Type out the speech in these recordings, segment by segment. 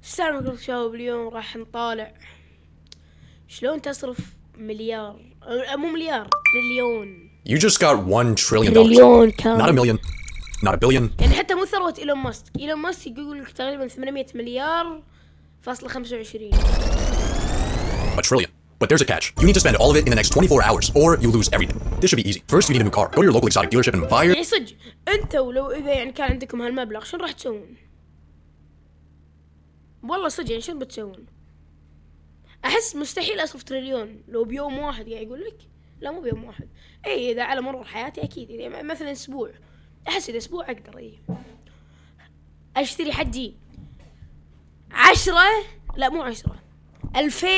السلام عليكم شباب. اليوم راح نطالع شلون تصرف مليار مو مليار تريليون. You just got $1 trillion. تريليون كام؟ Not a million, not a billion. يعني حتى مو ثروة إيلون ماسك. إيلون ماسك يقول لك تقريبا 800 مليار فاصلة 25. A trillion. But there's a catch. You need to spend all of it in the next 24 hours or you lose everything. This should be easy. First, you need a new car. Go to your local exotic dealership and buy your... يعني صدق أنتوا لو إذا يعني كان عندكم هالمبلغ شنو راح تسوون؟ والله صدق يعني شنو بتسوون؟ أحس مستحيل أصرف تريليون لو بيوم واحد قاعد يقول لك. لا مو بيوم واحد. إيه إذا على مرور حياتي أكيد. إذا مثلا أسبوع. أحس إذا أسبوع أقدر إيه. أشتري حجي 10 لا مو 10 2000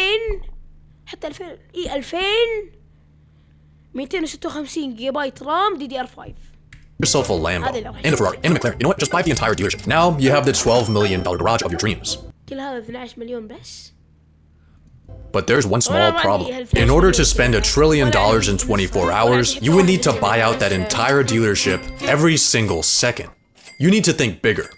حتى 2000 إيه 2256 جيجا بايت رام DDR5. yourself a Lambo and a Ferrari and a McLaren. You know what? Just buy the entire dealership. Now you have the $12 million garage of your dreams. كل هذا 12 مليون بس. But there's one small problem. In order to spend $1 trillion in 24 hours, you would need to buy out that entire dealership every single second. You need to think bigger.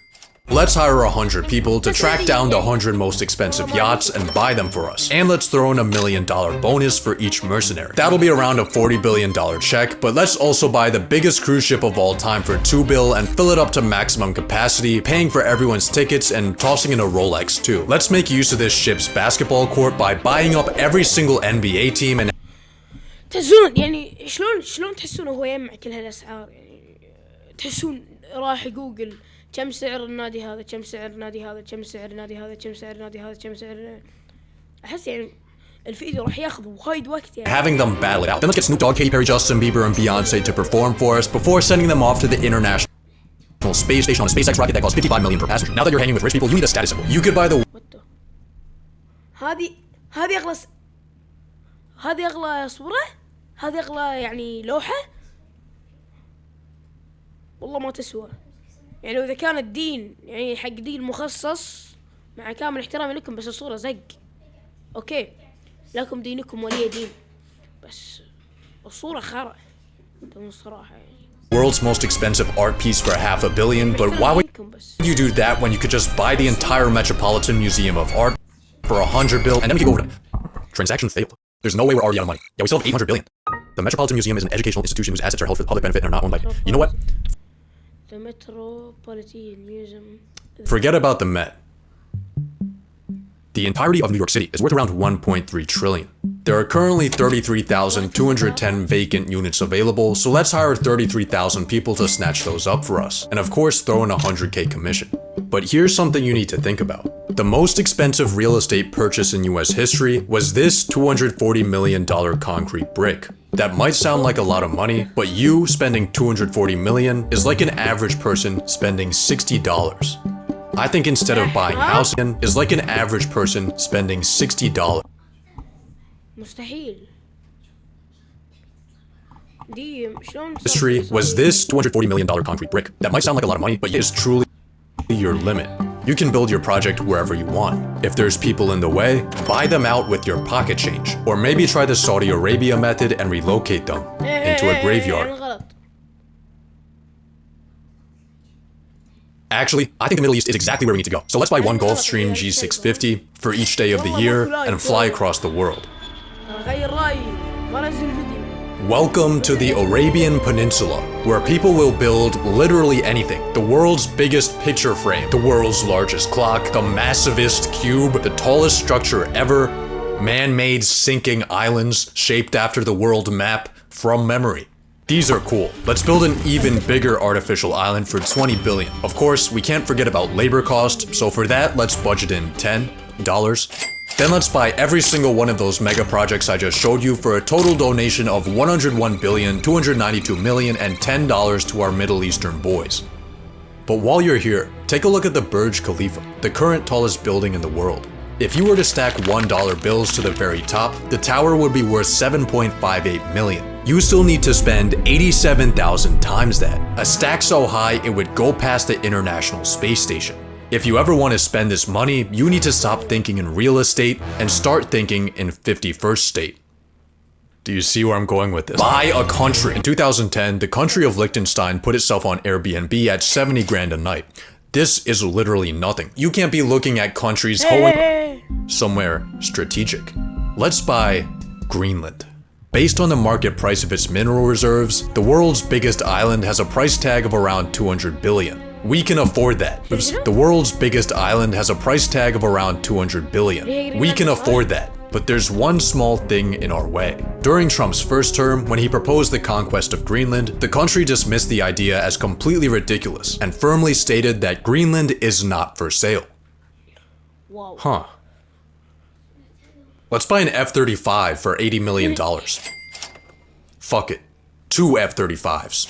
Let's hire 100 people to track down the 100 most expensive yachts and buy them for us. And let's throw in $1 million bonus for each mercenary. That'll be around a $40 billion check, but let's also buy the biggest cruise ship of all time for $2 billion and fill it up to maximum capacity, paying for everyone's tickets and tossing in a Rolex too. Let's make use of this ship's basketball court by buying up every single NBA team and... تحسون يعني شلون تحسون هو يجمع كل هالأسعار يعني تحسون راح جوجل كم سعر النادي هذا كم سعر نادي هذا كم سعر نادي هذا كم سعر نادي هذا كم سعر أحس يعني الفيديو راح ياخذ وايد وقت يعني. Having them battle it out. Then let's get Snoop Dogg, Katy Perry, Justin Bieber, and Beyonce to perform for us before sending them off to the International Space Station on a SpaceX rocket that costs $55 million per passenger. Now that you're hanging with rich people, you need a status symbol. You could buy the... هذه أغلى هذه أغلى صورة هذه أغلى يعني لوحة والله ما تسوى. يعني لو إذا كان الدين يعني حق دين مخصص مع كامل احترامي لكم بس الصورة زق أوكي لكم دينكم ولي دين بس الصورة خرا تكون الصراحة يعني. World's most expensive art piece for $500 million, but why would you do that when you could just buy the entire Metropolitan Museum of Art for $100 billion and then we could go over that? Transaction failed. There's no way we're already out of money. Yeah, we still have $800 billion. The Metropolitan Museum is an educational institution whose assets are held for the public benefit and are not owned by... You know what? The Metropolitan Museum. Forget about the Met. The entirety of New York City is worth around $1.3 trillion. There are currently 33,210 vacant units available, so let's hire 33,000 people to snatch those up for us. And of course, throw in a $100K commission. But here's something you need to think about. The most expensive real estate purchase in US history was this $240 million concrete brick. That might sound like a lot of money, but you spending $240 million is like an average person spending $60. I think instead of buying house is like an average person spending $60. مستحيل. History was this $240 million concrete brick. That might sound like a lot of money, but it is truly your limit. You can build your project wherever you want. If there's people in the way, buy them out with your pocket change. Or maybe try the Saudi Arabia method and relocate them into a graveyard. Actually, I think the Middle East is exactly where we need to go. So let's buy one Gulfstream G650 for each day of the year and fly across the world. Welcome to the Arabian Peninsula, where people will build literally anything. The world's biggest picture frame, the world's largest clock, the massivest cube, the tallest structure ever, man-made sinking islands shaped after the world map from memory. These are cool. Let's build an even bigger artificial island for $20 billion. Of course, we can't forget about labor cost, so for that, let's budget in $10. Then let's buy every single one of those mega projects I just showed you for a total donation of $101,292,000,000 and $10 to our Middle Eastern boys. But while you're here, take a look at the Burj Khalifa, the current tallest building in the world. If you were to stack $1 bills to the very top, the tower would be worth $7.58 million. You still need to spend 87,000 times that. A stack so high it would go past the International Space Station. If you ever want to spend this money, you need to stop thinking in real estate and start thinking in 51st state. Do you see where I'm going with this? Buy a country. In 2010, the country of Liechtenstein put itself on Airbnb at 70 grand a night. This is literally nothing. You can't be looking at countries going somewhere strategic. Let's buy Greenland. Based on the market price of its mineral reserves, the world's biggest island has a price tag of around 200 billion. We can afford that. The world's biggest island has a price tag of around 200 billion. We can afford that. But there's one small thing in our way. During Trump's first term, when he proposed the conquest of Greenland, the country dismissed the idea as completely ridiculous and firmly stated that Greenland is not for sale. Whoa. Huh. Let's buy an F-35 for $80 million. Fuck it. 2 F-35s.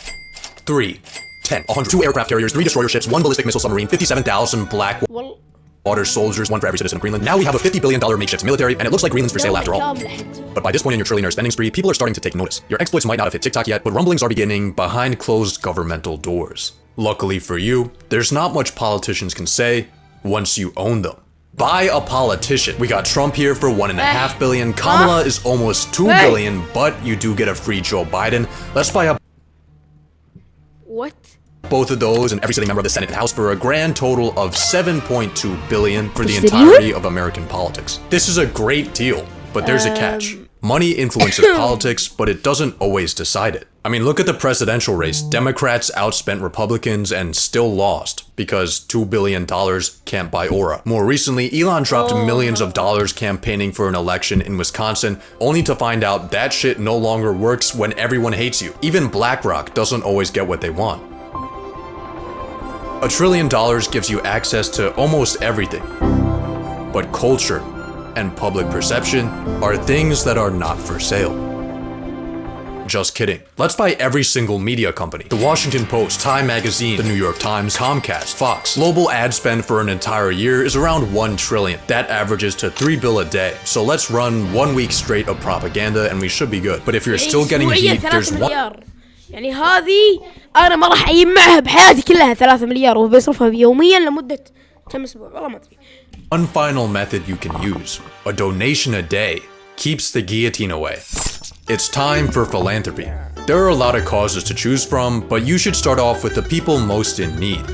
3, 10, 100, 2 aircraft carriers, 3 destroyer ships, 1 ballistic missile submarine, 57,000 black water soldiers, 1 for every citizen of Greenland. Now we have a $50 billion makeshift military, and it looks like Greenland's for sale after all. But by this point in your trillionaire spending spree, people are starting to take notice. Your exploits might not have hit TikTok yet, but rumblings are beginning behind closed governmental doors. Luckily for you, there's not much politicians can say once you own them. Buy a politician. We got Trump here for $1.5 billion. Kamala is almost $2 billion, but you do get a free Joe Biden. Let's buy a what? Both of those and every sitting member of the Senate and House for a grand total of $7.2 billion for the entirety of American politics. This is a great deal, but there's a catch. Money influences politics, but it doesn't always decide it. I mean, look at the presidential race. Democrats outspent Republicans and still lost because $2 billion can't buy aura. More recently, Elon dropped millions of dollars campaigning for an election in Wisconsin, only to find out that shit no longer works when everyone hates you. Even BlackRock doesn't always get what they want. $1 trillion gives you access to almost everything, but culture and public perception are things that are not for sale. Just kidding. Let's buy every single media company. The Washington Post, Time Magazine, the New York Times, Comcast, Fox. Global ad spend for an entire year is around $1 trillion. That averages to $3 billion a day. So let's run 1 week straight of propaganda and we should be good. But if you're still getting heat, there's one... يعني هذه أنا ما راح أجمعها بحياتي كلها 3 مليار وبيصرفها يوميا لمدة كم أسبوع والله ما أدري. One final method you can use, a donation a day, keeps the guillotine away. It's time for philanthropy. There are a lot of causes to choose from, but you should start off with the people most in need.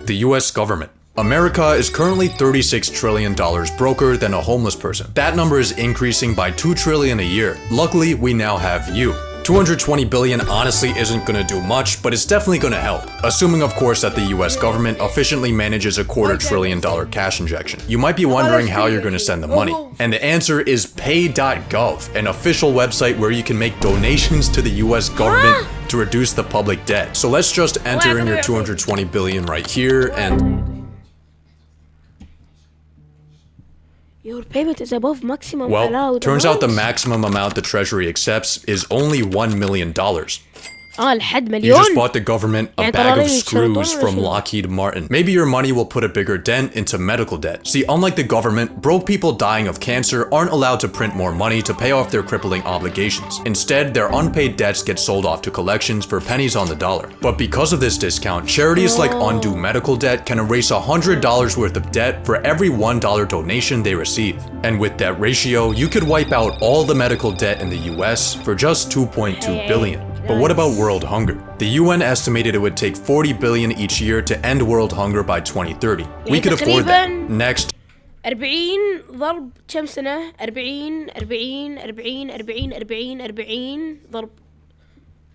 The US government. America is currently $36 trillion broker than a homeless person. That number is increasing by $2 trillion a year. Luckily, we now have you. $220 billion honestly isn't gonna do much, but it's definitely gonna help. Assuming, of course, that the US government efficiently manages a $250 billion cash injection. You might be wondering how you're gonna send the money. And the answer is pay.gov, an official website where you can make donations to the US government to reduce the public debt. So let's just enter in your $220 billion right here and... Your payment is above maximum well, allowed. Turns out the maximum amount the Treasury accepts is only $1 million. الحد مليون. You just bought the government a bag of screws from Lockheed Martin. Maybe your money will put a bigger dent into medical debt. See, unlike the government, broke people dying of cancer aren't allowed to print more money to pay off their crippling obligations. Instead, their unpaid debts get sold off to collections for pennies on the dollar. But because of this discount, charities like Undo Medical Debt can erase $100 worth of debt for every $1 donation they receive. And with that ratio, you could wipe out all the medical debt in the US for just $2.2 billion. But what about world hunger? The UN estimated it would take $40 billion each year to end world hunger by 2030. We could afford that. Next. 40 ضرب كم سنة؟ 40 ضرب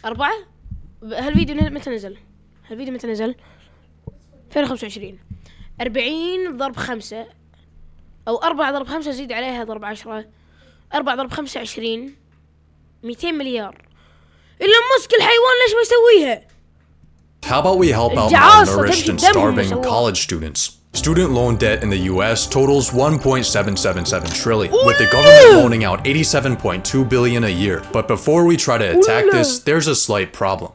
4. هالفيديو متى نزل؟ 2025. 40 ضرب 5 أو 4 ضرب 5 زيد عليها ضرب 10. 4 ضرب 5 20. 200 مليار. إلا مسك الحيوان ليش ما يسويها؟ How about we help out malnourished and starving college students? Student loan debt in the US totals $1.777 trillion, with the government loaning out $87.2 billion a year. But before we try to attack this, there's a slight problem.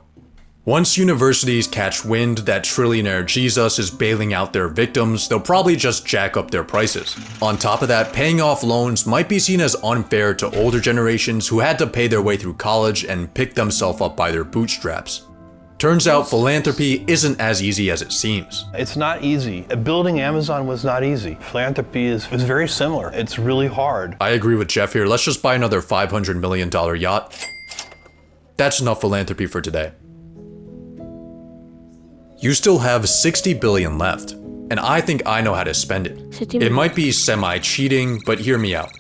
Once universities catch wind that trillionaire Jesus is bailing out their victims, they'll probably just jack up their prices. On top of that, paying off loans might be seen as unfair to older generations who had to pay their way through college and pick themselves up by their bootstraps. Turns out philanthropy isn't as easy as it seems. It's not easy. Building Amazon was not easy. Philanthropy is very similar. It's really hard. I agree with Jeff here. Let's just buy another $500 million yacht. That's enough philanthropy for today. You still have $60 billion left. and I think I know how to spend it. It might be semi-cheating, but hear me out.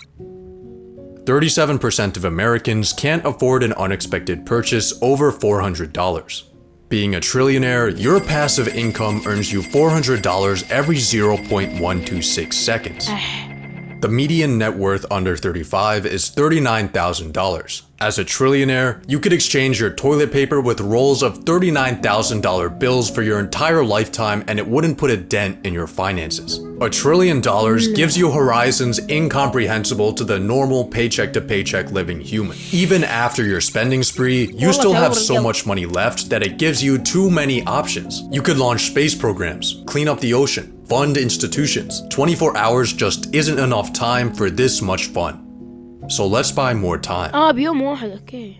37% of Americans can't afford an unexpected purchase over $400. Being a trillionaire, your passive income earns you $400 every 0.126 seconds. The median net worth under 35 is $39,000. As a trillionaire, you could exchange your toilet paper with rolls of $39,000 bills for your entire lifetime and it wouldn't put a dent in your finances. $1 trillion gives you horizons incomprehensible to the normal paycheck-to-paycheck living human. Even after your spending spree, you still have so much money left that it gives you too many options. You could launch space programs, clean up the ocean, fund institutions. 24 hours just isn't enough time for this much fun. So let's buy more time. بيوم واحد okay.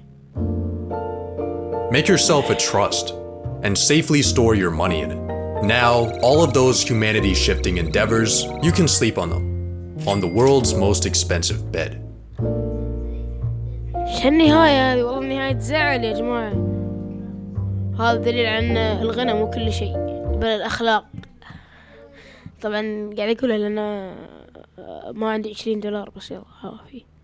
Make yourself a trust and safely store your money in it. Now, all of those humanity-shifting endeavors, you can sleep on them. On the world's most expensive bed. شو النهاية هذه؟ والله النهاية تزعل يا جماعة. هذا دليل عن الغنى مو كل شيء بل الأخلاق. طبعا قاعد أقولها لأن ما عندي $20 بس يلا ها فيه.